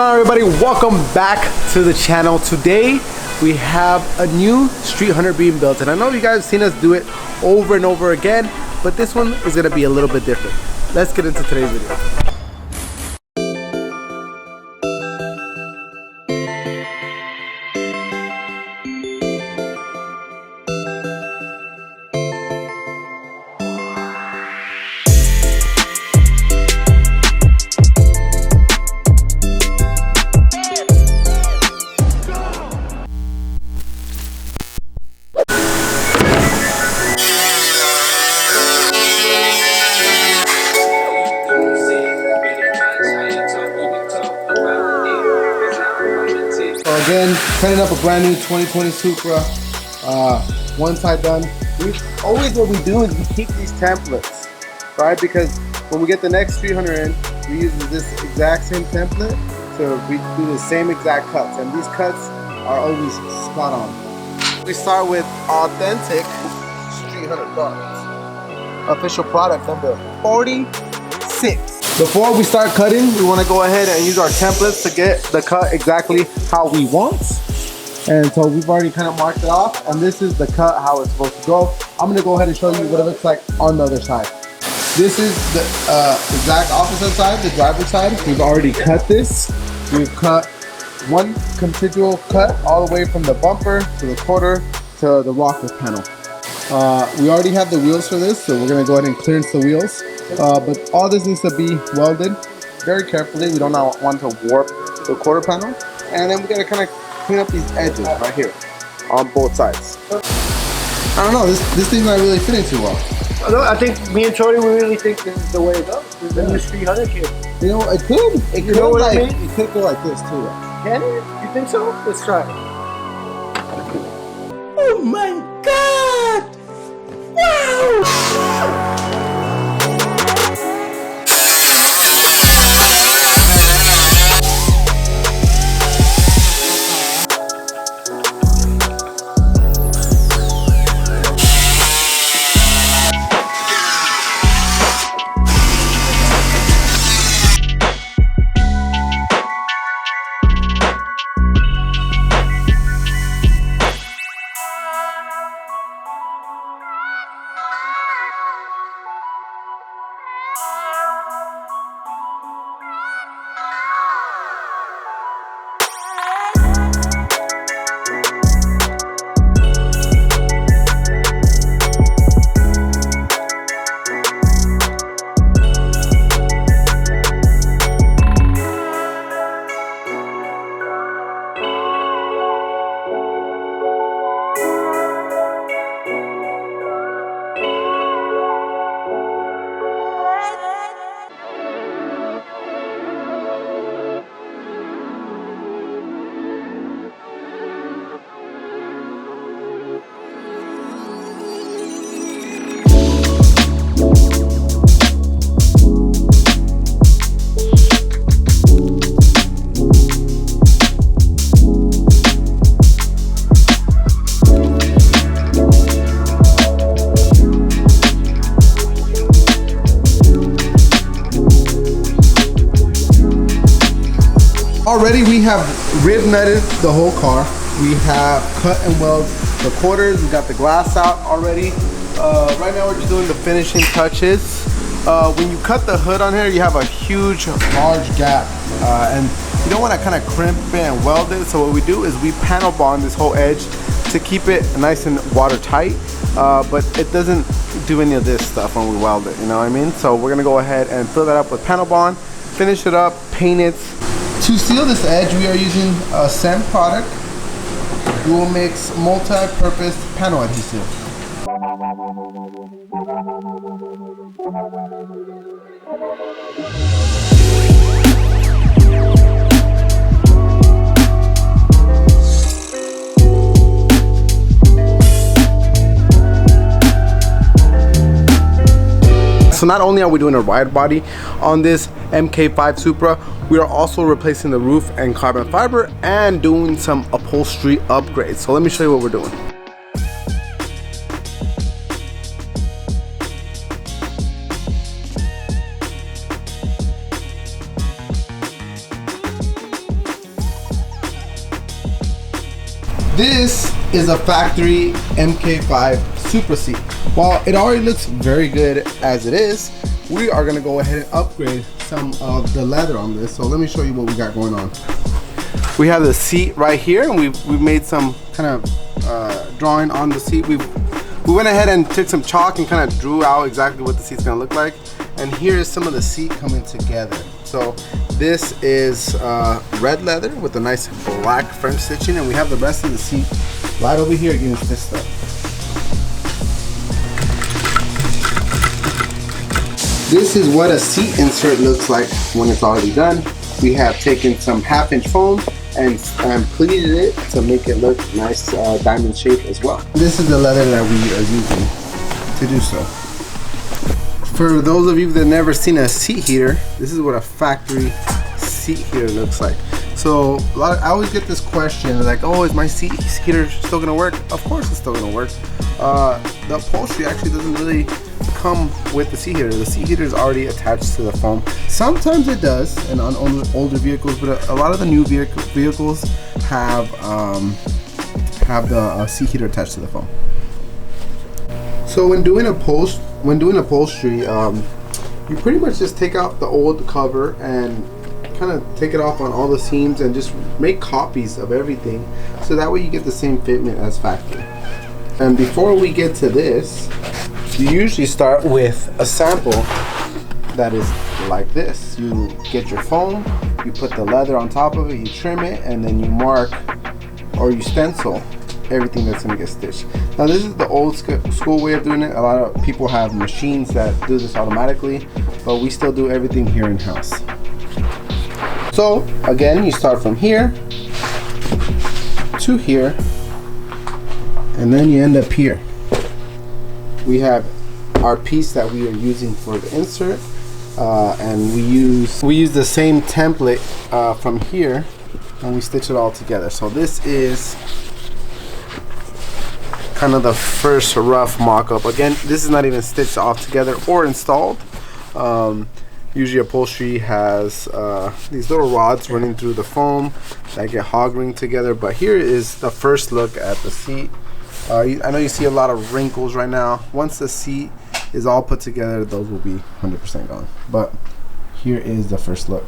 Hello everybody, welcome back to the channel. Today we have a new StreetHunter being built, and I know you guys have seen us do it over and over again, but this one is going to be a little bit different. Let's get into today's video. Again, setting up a brand new 2020 Supra. One side done. What we do is we keep these templates, right? Because when we get the next StreetHunter in, we use this exact same template, so we do the same exact cuts, and these cuts are always spot on. We start with authentic StreetHunter products. Official product number 46. Before we start cutting, we want to go ahead and use our templates to get the cut exactly how we want. And so we've already kind of marked it off, and this is the cut how it's supposed to go. I'm going to go ahead and show you what it looks like on the other side. This is the exact opposite side, the driver's side. We've already cut this. We've cut one continual cut all the way from the bumper to the quarter to the rocker panel. We already have the wheels for this, so we're going to go ahead and clearance the wheels. But all this needs to be welded very carefully. We don't want to warp the quarter panel. And then we gotta kind of clean up these edges right here on both sides. I don't know, this thing's not really fitting too well. I think me and Chody, we really think this is the way to go. This is the new StreetHunter kit. You know, it could. It could go like, it could go like this too. Can it? You think so? Let's try it. Oh my God! Wow! Already we have rib nutted the whole car. We have cut and weld the quarters. We got the glass out already. Right now we're just doing the finishing touches. When you cut the hood on here, you have a huge, large gap. And you don't want to kind of crimp it and weld it. So what we do is we panel bond this whole edge to keep it nice and watertight. But it doesn't do any of this stuff when we weld it, you know what I mean? So we're gonna go ahead and fill that up with panel bond, finish it up, paint it. To seal this edge, we are using a SEM product, dual mix multi-purpose panel adhesive. So not only are we doing a wide body on this MK5 Supra, we are also replacing the roof and carbon fiber and doing some upholstery upgrades. So let me show you what we're doing. This is a factory MK5 Supra seat. While it already looks very good as it is, we are gonna go ahead and upgrade some of the leather on this. So let me show you what we got going on. We have the seat right here, and we've made some kind of drawing on the seat. We went ahead and took some chalk and kind of drew out exactly what the seat's gonna look like. And here's some of the seat coming together. So this is red leather with a nice black French stitching, and we have the rest of the seat right over here getting stitched up. This is what a seat insert looks like when it's already done. We have taken some 1/2-inch foam and pleated it to make it look nice diamond shape as well. This is the leather that we are using to do so. For those of you that have never seen a seat heater, this is what a factory seat heater looks like. So I always get this question like, oh, is my seat heater still gonna work? Of course it's still gonna work. The upholstery actually doesn't really come with the seat heater. The seat heater is already attached to the foam. Sometimes it does, and on older vehicles, but a lot of the new vehicles have the seat heater attached to the foam. So when doing upholstery, you pretty much just take out the old cover and kind of take it off on all the seams and just make copies of everything, so that way you get the same fitment as factory. And before we get to this, you usually start with a sample that is like this. You get your foam, you put the leather on top of it, you trim it, and then you mark or you stencil everything that's gonna get stitched. Now this is the old school way of doing it. A lot of people have machines that do this automatically, but we still do everything here in house. So again, you start from here to here, and then you end up here. We have our piece that we are using for the insert, and we use the same template from here, and we stitch it all together. So this is kind of the first rough mock-up. Again, this is not even stitched off together or installed. Usually upholstery has these little rods running through the foam that get hog ringed together, but here is the first look at the seat. I know you see a lot of wrinkles right now. Once the seat is all put together, those will be 100% gone. But here is the first look.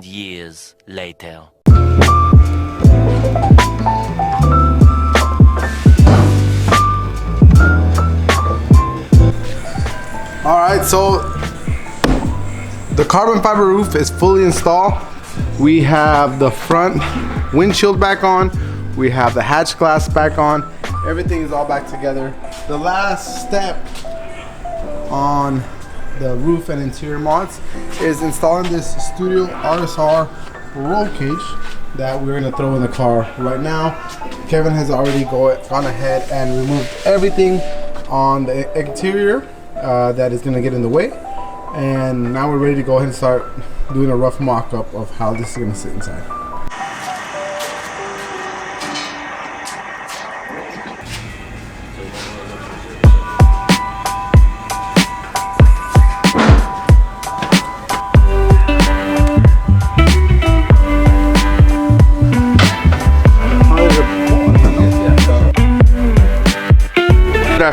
Years later. All right, so the carbon fiber roof is fully installed. We have the front windshield back on. We have the hatch glass back on. Everything is all back together. The last step on the roof and interior mods is installing this Studio RSR roll cage that we're gonna throw in the car right now. Kevin has already gone ahead and removed everything on the exterior that is gonna get in the way, and now we're ready to go ahead and start doing a rough mock-up of how this is gonna sit inside.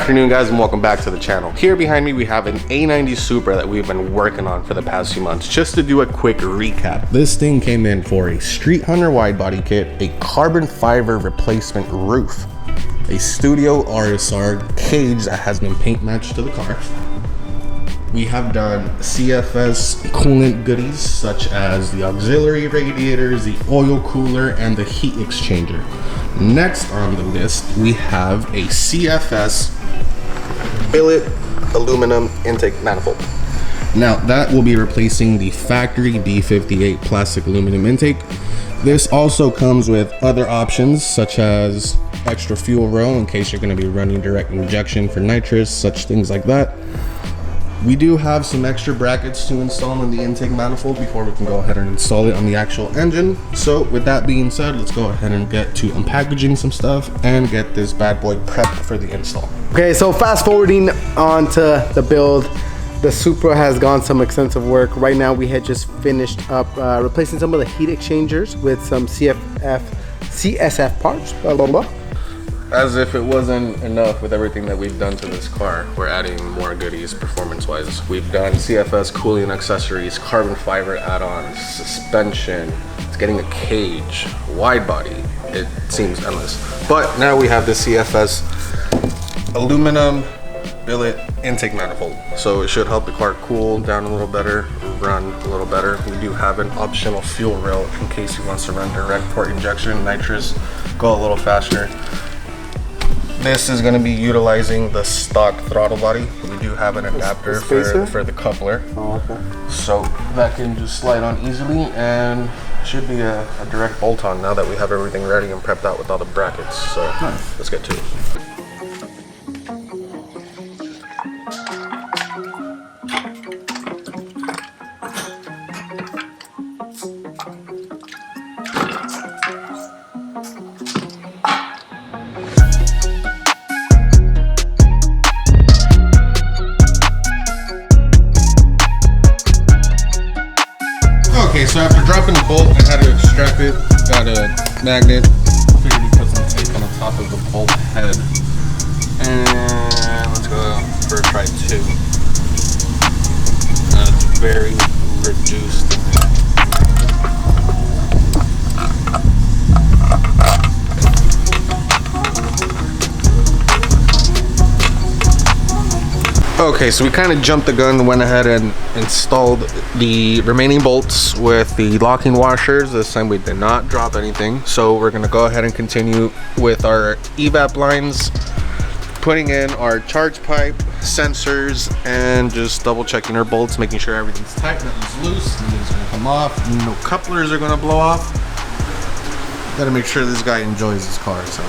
afternoon, guys, and welcome back to the channel. Here behind me we have an A90 Supra that we've been working on for the past few months. Just to do a quick recap, this thing came in for a StreetHunter wide body kit, a carbon fiber replacement roof, a Studio RSR cage that has been paint matched to the car. We have done CFS coolant goodies such as the auxiliary radiators, the oil cooler, and the heat exchanger. Next on the list, we have a CFS billet aluminum intake manifold. Now that will be replacing the factory B58 plastic aluminum intake. This also comes with other options such as extra fuel row in case you're going to be running direct injection for nitrous, such things like that. We do have some extra brackets to install in the intake manifold before we can go ahead and install it on the actual engine. So with that being said, let's go ahead and get to unpackaging some stuff and get this bad boy prepped for the install. Okay, so fast forwarding onto the build, the Supra has gone some extensive work. Right now we had just finished up replacing some of the heat exchangers with some CSF parts, blah, blah, blah. As if it wasn't enough with everything that we've done to this car, we're adding more goodies performance-wise. We've done CFS cooling accessories, carbon fiber add-ons, suspension, it's getting a cage, wide body. It seems endless. But now we have the CFS aluminum billet intake manifold. So it should help the car cool down a little better, run a little better. We do have an optional fuel rail in case he wants to run direct port injection, nitrous, go a little faster. This is going to be utilizing the stock throttle body. We do have an adapter for the coupler. Oh, okay. So that can just slide on easily and should be a direct bolt on now that we have everything ready and prepped out with all the brackets. So nice. Let's get to it. Okay, so after dropping the bolt, I had to extract it. Got a magnet. Figured we put some tape on the top of the bolt head. And let's go for try 2. It's very reduced. Okay, so we kind of jumped the gun, went ahead and installed the remaining bolts with the locking washers. This time we did not drop anything. So we're gonna go ahead and continue with our evap lines, putting in our charge pipe, sensors, and just double checking our bolts, making sure everything's tight, nothing's loose, nothing's gonna come off, no couplers are gonna blow off. Gotta make sure this guy enjoys his car, so.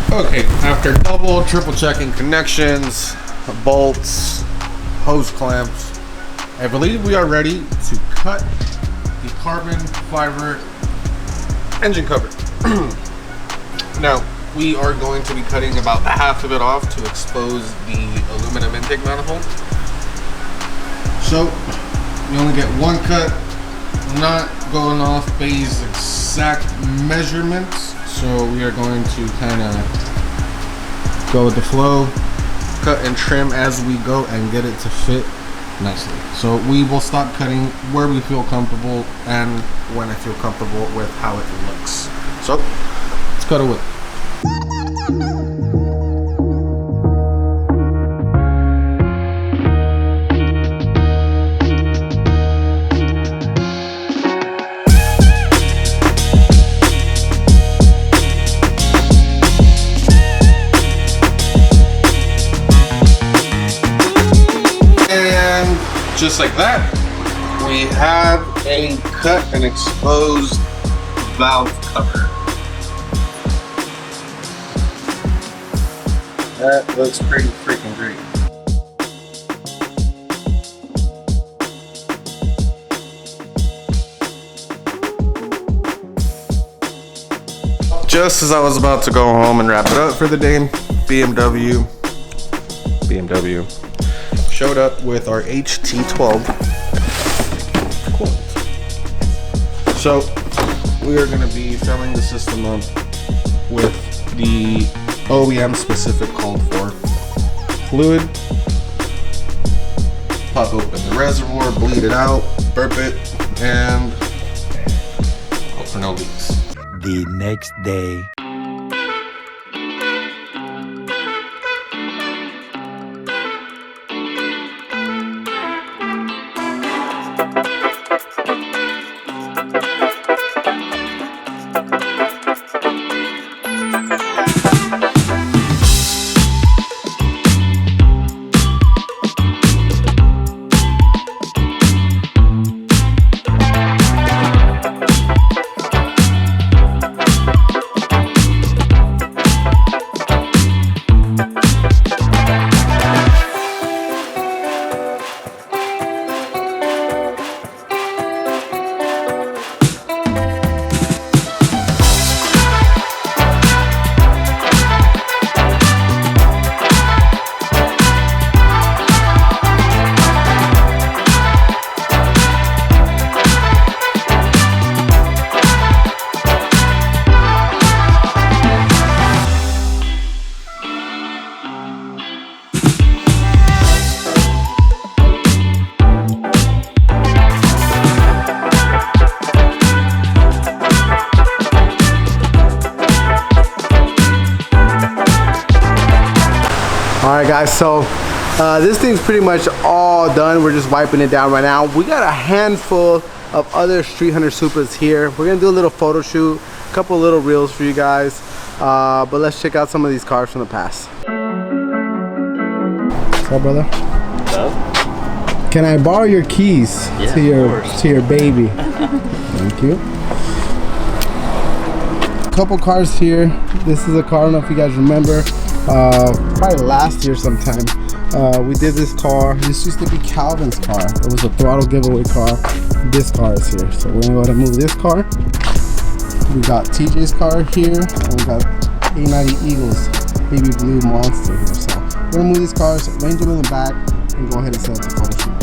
Okay, after double, triple checking connections, bolts, hose clamps, I believe we are ready to cut the carbon fiber engine cover. Now, we are going to be cutting about half of it off to expose the aluminum intake manifold. So, you only get one cut, not going off Bay's exact measurements. So we are going to kind of go with the flow, cut and trim as we go and get it to fit nicely. So we will stop cutting where we feel comfortable and when I feel comfortable with how it looks. So let's cut it with. Just like that, we have a cut and exposed valve cover. That looks pretty freaking great. just as I was about to go home and wrap it up for the day, BMW showed up with our HT12 coolant. So we are going to be filling the system up with the OEM specific called for fluid. Pop open the reservoir, bleed it out, burp it, and hope for no leaks. The next day. Alright guys, so this thing's pretty much all done. We're just wiping it down right now. We got a handful of other StreetHunter Supras here. We're gonna do a little photo shoot, a couple little reels for you guys, but let's check out some of these cars from the past. What's up, brother? Hello? Can I borrow your keys to your baby? Thank you. Couple cars here. This is a car, I don't know if you guys remember, probably last year sometime. We did this car. This used to be Calvin's car. It was a throttle giveaway car. This car is here. So we're gonna go ahead and move this car. We got TJ's car here, and we got A90 Eagles baby blue monster here. So we're gonna move these cars, arrange them in the back, and go ahead and set up the photo shoot.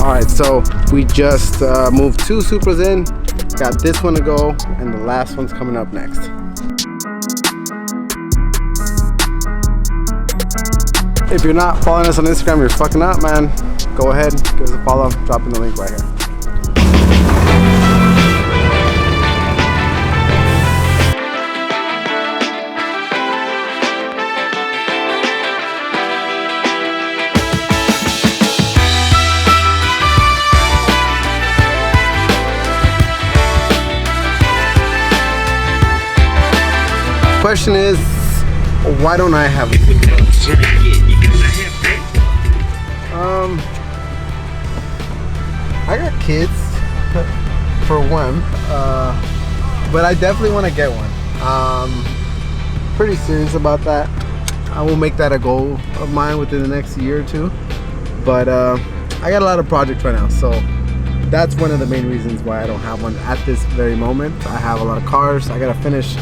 Alright, so we just moved 2 Supras in. Got this one to go, and the last one's coming up next. If you're not following us on Instagram, you're fucking up, man. Go ahead, give us a follow, drop in the link right here. Question is, why don't I have a I got kids, for one, but I definitely want to get one. Pretty serious about that. I will make that a goal of mine within the next year or two. But I got a lot of projects right now, so that's one of the main reasons why I don't have one at this very moment. I have a lot of cars. I gotta finish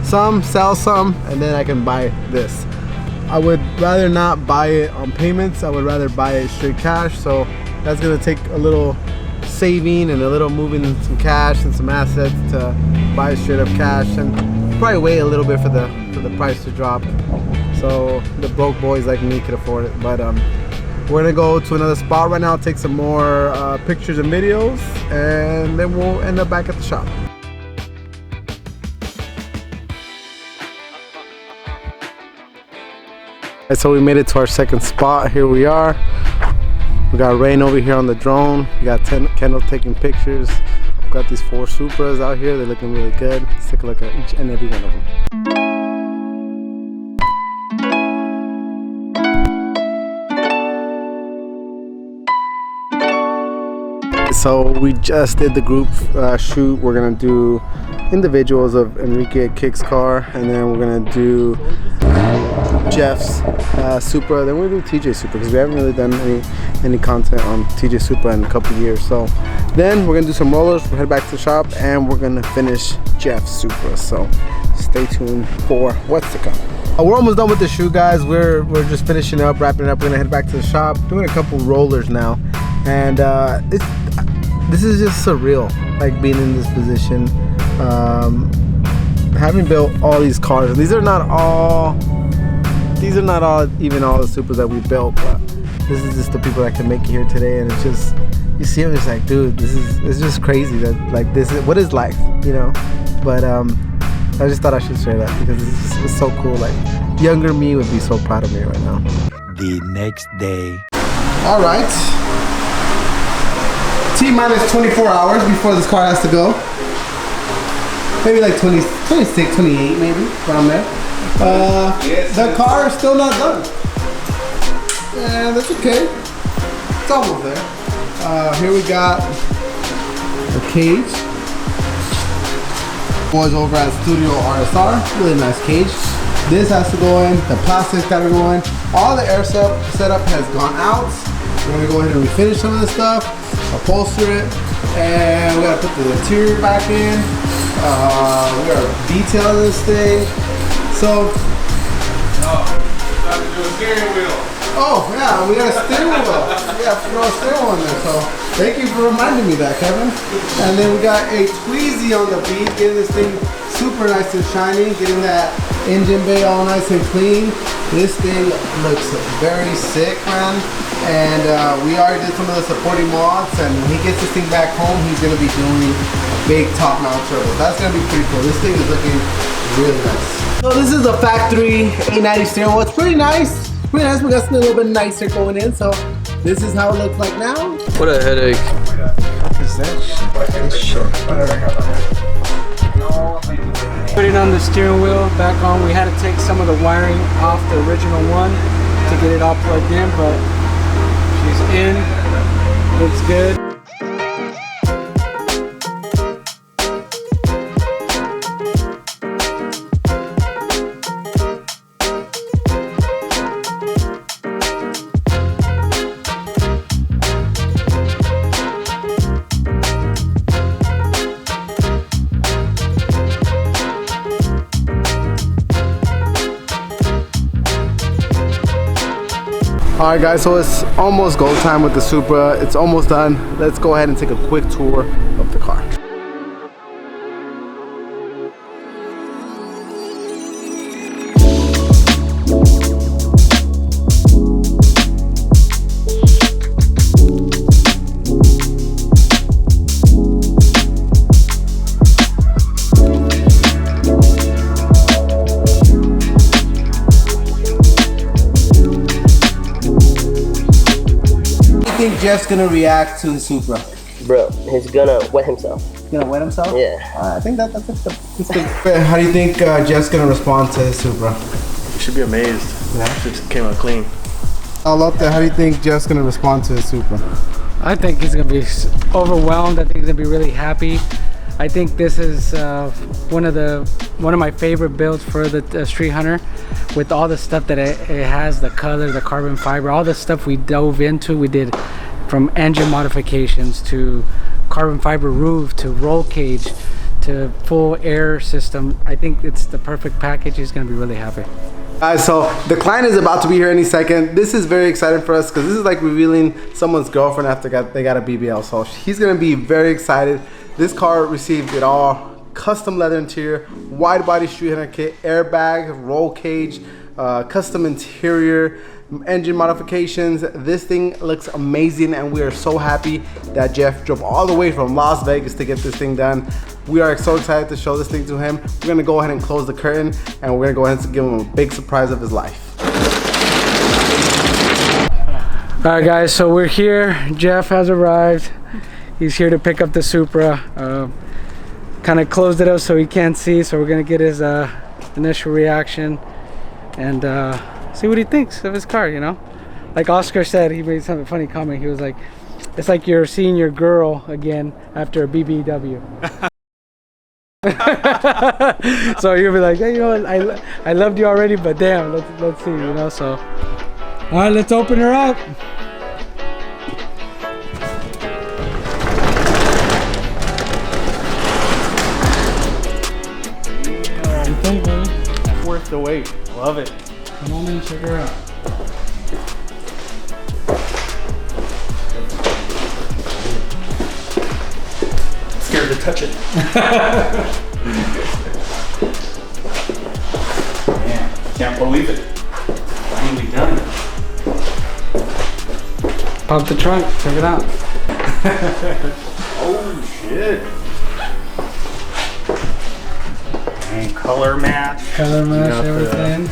some, sell some, and then I can buy this. I would rather not buy it on payments. I would rather buy it straight cash. So that's gonna take a little saving and a little moving some cash and some assets to buy it straight up cash, and probably wait a little bit for the price to drop, so the broke boys like me could afford it. But we're gonna go to another spot right now, take some more pictures and videos, and then we'll end up back at the shop. So we made it to our second spot. Here we are. We got Rain over here on the drone. We got Kendall taking pictures. We've got these 4 Supras out here. They're looking really good. Let's take a look at each and every one of them. so we just did the group shoot. We're gonna do individuals of Enrique Kick's car, and then we're gonna do Jeff's Supra. Then we'll do TJ Supra because we haven't really done any content on TJ Supra in a couple years. So then we're gonna do some rollers. We'll head back to the shop and we're gonna finish Jeff's Supra. So stay tuned for what's to come. We're almost done with the shoot, guys. We're just finishing up, wrapping it up. We're gonna head back to the shop, doing a couple rollers now, and this is just surreal, like being in this position, having built all these cars. These are not all even all the Supras that we built, but this is just the people that can make it here today. And it's just, you see them, it's like, dude, it's just crazy that, like, this is what is life, you know. But I just thought I should share that because it's so cool. Like, younger me would be so proud of me right now. The next day. All right. T-minus 24 hours before this car has to go. Maybe like 20, 26, 28 maybe, around there. The car is still not done. And that's okay. It's almost there. Here we got the cage. Boys over at Studio RSR, really nice cage. This has to go in, the plastic's gotta go in. All the air setup has gone out. We're gonna go ahead and refinish some of this stuff, upholster it, and we gotta put the interior back in. We gotta detail this thing. So, Time to do a steering wheel. oh yeah, we got a steering wheel. We got to throw a steering wheel in there. So thank you for reminding me that, Kevin. And then we got a Tweezy on the beat, getting this thing super nice and shiny, getting that engine bay all nice and clean. This thing looks very sick, man. And we already did some of the supporting mods, and when he gets this thing back home, he's gonna be doing a big top mount turbo. That's gonna be pretty cool. This thing is looking really nice. So this is a factory A90 steering wheel. It's pretty nice. Pretty nice. We got something a little bit nicer going in. So this is how it looks like now. What a headache. What is that shit? This shit. Put it on the steering wheel, back on. We had to take some of the wiring off the original one to get it all plugged in, but she's in. Looks good. Alright guys, so it's almost go time with the Supra. It's almost done. Let's go ahead and take a quick tour of the car. I think Jeff's gonna react to the Supra. Bro, he's gonna wet himself. He's gonna wet himself? Yeah. I think that's good. How do you think Jeff's gonna respond to his Supra? You should be amazed. Yeah. It just came out clean. Lotte, how do you think Jeff's gonna respond to his Supra? I think he's gonna be overwhelmed. I think he's gonna be really happy. I think this is one of my favorite builds for the StreetHunter, with all the stuff that it has, the color, the carbon fiber, all the stuff we dove into. We did from engine modifications to carbon fiber roof to roll cage to full air system. I think it's the perfect package. He's gonna be really happy. Guys, so the client is about to be here any second. This is very exciting for us because this is like revealing someone's girlfriend after they got a BBL. So he's gonna be very excited. This car received it all: custom leather interior, wide body StreetHunter kit, airbag, roll cage, custom interior, engine modifications. This thing looks amazing, and we are so happy that Jeff drove all the way from Las Vegas to get this thing done. We are so excited to show this thing to him. We're gonna go ahead and close the curtain, and we're gonna go ahead and give him a big surprise of his life. All right, guys, so we're here. Jeff has arrived. He's here to pick up the Supra. Kind of closed it up so he can't see, so we're gonna get his initial reaction and see what he thinks of his car, you know? Like Oscar said, he made some funny comment. He was like, It's like you're seeing your girl again after a BBW. So you'll be like, hey, you know what? I loved you already, but damn, let's see, you know. So, all right, let's open her up. What do you think, baby? Worth the wait. Love it. Come on in, check her out. Scared to touch it. Man, can't believe it. Finally done. Pop the trunk, check it out. Oh shit. And color match. Color match, Got the- everything.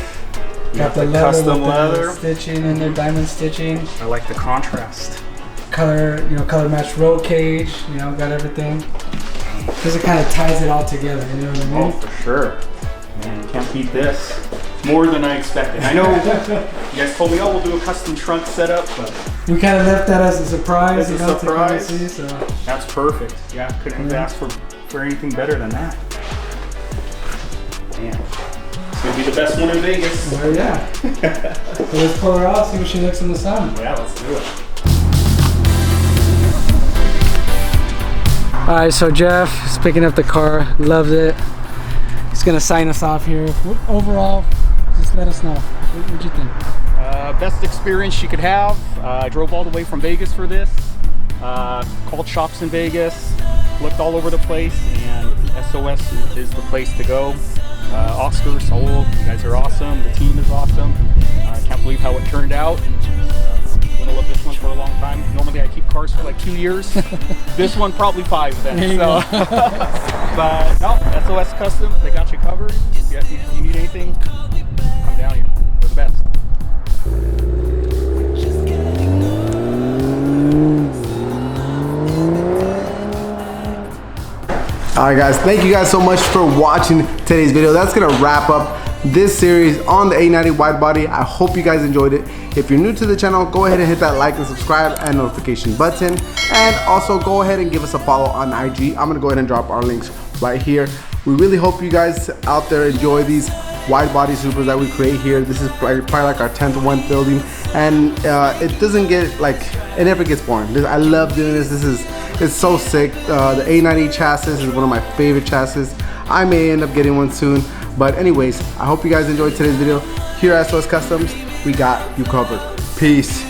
Got the leather custom with the leather. stitching in there, diamond stitching. I like the contrast. Color, you know, color match roll cage. You know, got everything. Because it kind of ties it all together. You know what I mean? Oh, for sure. Man, you can't beat this. More than I expected. I know you guys told me, oh, we'll do a custom trunk setup, but We kind of left that as a surprise. As a you know, surprise. to kind of see, so. that's perfect. Yeah, couldn't have asked for anything better than that. Man, it's gonna be the best one in Vegas. Well, yeah. So let's pull her out, see what she looks in the sun. Yeah, let's do it. All right, so Jeff is picking up the car, loves it. He's gonna sign us off here. Overall, just let us know. What'd you think? Best experience you could have. I drove all the way from Vegas for this. Called shops in Vegas, looked all over the place, and SOS is the place to go. Oscar, Saul, you guys are awesome. The team is awesome. I can't believe how it turned out. I'm gonna love this one for a long time. Normally I keep cars for like 2 years. This one probably 5 then. So. But no, SOS Custom, they got you covered. If you need anything, come down here. They're the best. Alright guys, thank you guys so much for watching today's video. That's gonna wrap up this series on the A90 wide body. I hope you guys enjoyed it. If you're new to the channel, go ahead and hit that like and subscribe and notification button. And also go ahead and give us a follow on IG. I'm gonna go ahead and drop our links right here. We really hope you guys out there enjoy these wide body Supras that we create here. This is probably like our 10th one building, and it doesn't get like, it never gets boring. I love doing this. It's so sick. The A90 chassis is one of my favorite chassis. I may end up getting one soon, but anyways, I hope you guys enjoyed today's video. Here at SOS Customs, we got you covered. Peace.